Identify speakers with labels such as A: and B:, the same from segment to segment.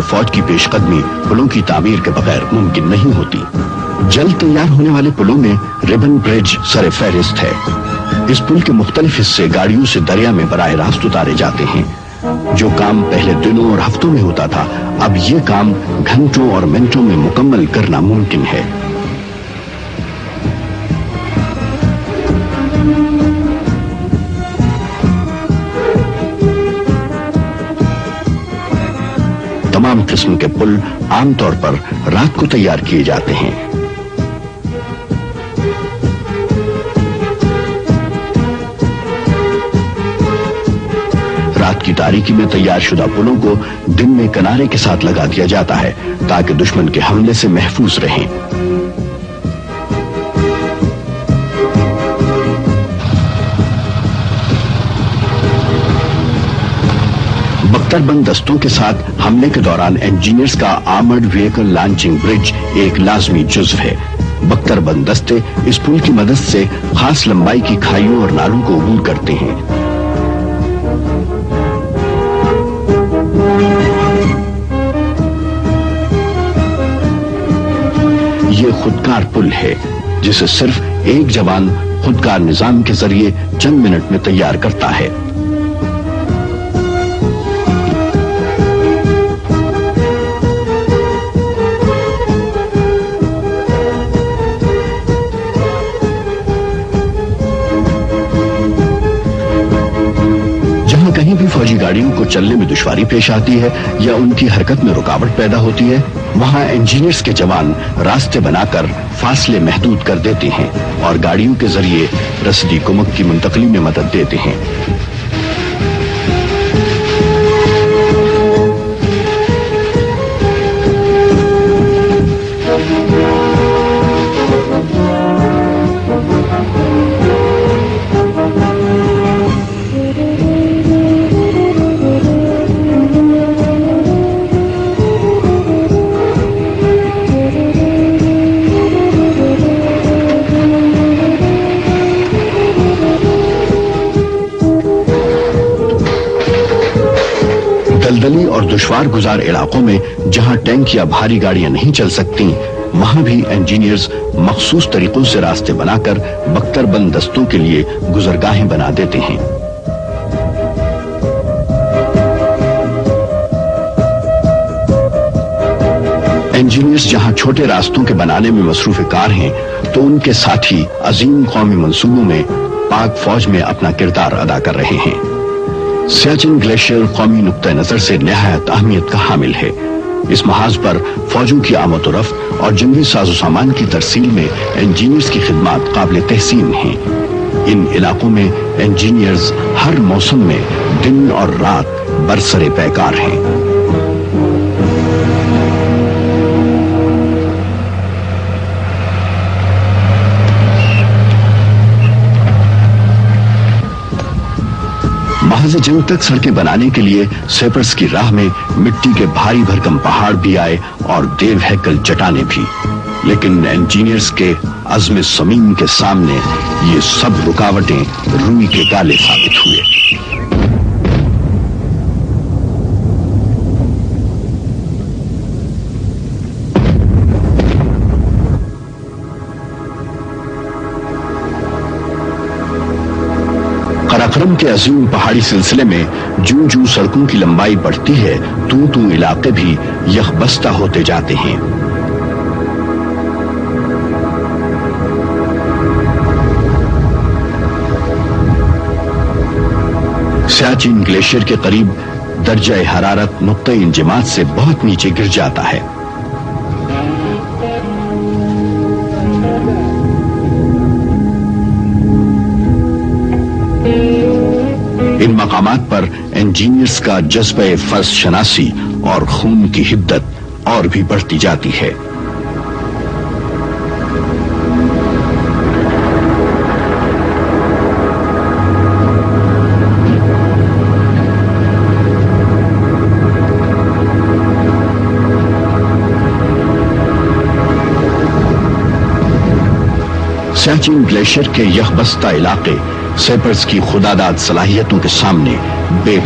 A: فوج کی پیش قدمی پلوں کی تعمیر کے بغیر ممکن نہیں ہوتی۔ جلد تیار ہونے والے پلوں میں ریبن برج سر فہرست ہے۔ اس پل کے مختلف حصے گاڑیوں سے دریا میں براہ راست اتارے جاتے ہیں۔ جو کام پہلے دنوں اور ہفتوں میں ہوتا تھا، اب یہ کام گھنٹوں اور منٹوں میں مکمل کرنا ممکن ہے۔ تمام قسم کے پل عام طور پر رات کو تیار کیے جاتے ہیں۔ رات کی تاریکی میں تیار شدہ پلوں کو دن میں کنارے کے ساتھ لگا دیا جاتا ہے تاکہ دشمن کے حملے سے محفوظ رہیں۔ بختر بند دستوں کے ساتھ حملے کے دوران انجینئرز کا آرمرڈ وہیکل لانچنگ برج ایک لازمی جزو ہے۔ بختر بند دستے اس پل کی مدد سے خاص لمبائی کی کھائیوں اور نالوں کو عبور کرتے ہیں۔ یہ خودکار پل ہے جسے صرف ایک جوان خودکار نظام کے ذریعے چند منٹ میں تیار کرتا ہے۔ کہیں بھی فوجی گاڑیوں کو چلنے میں دشواری پیش آتی ہے یا ان کی حرکت میں رکاوٹ پیدا ہوتی ہے، وہاں انجینئرز کے جوان راستے بنا کر فاصلے محدود کر دیتے ہیں اور گاڑیوں کے ذریعے رسدی کمک کی منتقلی میں مدد دیتے ہیں۔ دلدلی اور دشوار گزار علاقوں میں جہاں ٹینک یا بھاری گاڑیاں نہیں چل سکتی، وہاں بھی انجینئرز مخصوص طریقوں سے راستے بنا کر بختر بند دستوں کے لیے گزرگاہیں بنا دیتے ہیں۔ انجینئرز جہاں چھوٹے راستوں کے بنانے میں مصروف کار ہیں تو ان کے ساتھی عظیم قومی منصوبوں میں پاک فوج میں اپنا کردار ادا کر رہے ہیں۔ سیاچن گلیشیئر قومی نقطہ نظر سے نہایت اہمیت کا حامل ہے۔ اس محاذ پر فوجوں کی آمد و رفت اور جنگی ساز و سامان کی ترسیل میں انجینئرز کی خدمات قابل تحسین ہیں۔ ان علاقوں میں انجینئرز ہر موسم میں دن اور رات برسر پیکار ہیں۔ محض جنگ تک سڑکیں بنانے کے لیے سیپرز کی راہ میں مٹی کے بھاری بھرکم پہاڑ بھی آئے اور دیو ہیکل چٹانیں بھی، لیکن انجینئرز کے عزم صمیم کے سامنے یہ سب رکاوٹیں روئی کے گالے ثابت ہوئے۔ قراقرم کے عظیم پہاڑی سلسلے میں جوں جوں سڑکوں کی لمبائی بڑھتی ہے تو علاقے بھی یکبستہ ہوتے جاتے ہیں۔ سیاچن گلیشیئر کے قریب درجہ حرارت نقطہ انجماد سے بہت نیچے گر جاتا ہے۔ ان مقامات پر انجینئرز کا جذبہ فرض شناسی اور خون کی حدت اور بھی بڑھتی جاتی ہے۔ سیاچن گلیشیئر کے یکبستہ علاقے سیپرز کی خداداد صلاحیتوں کے سامنے بے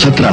A: 17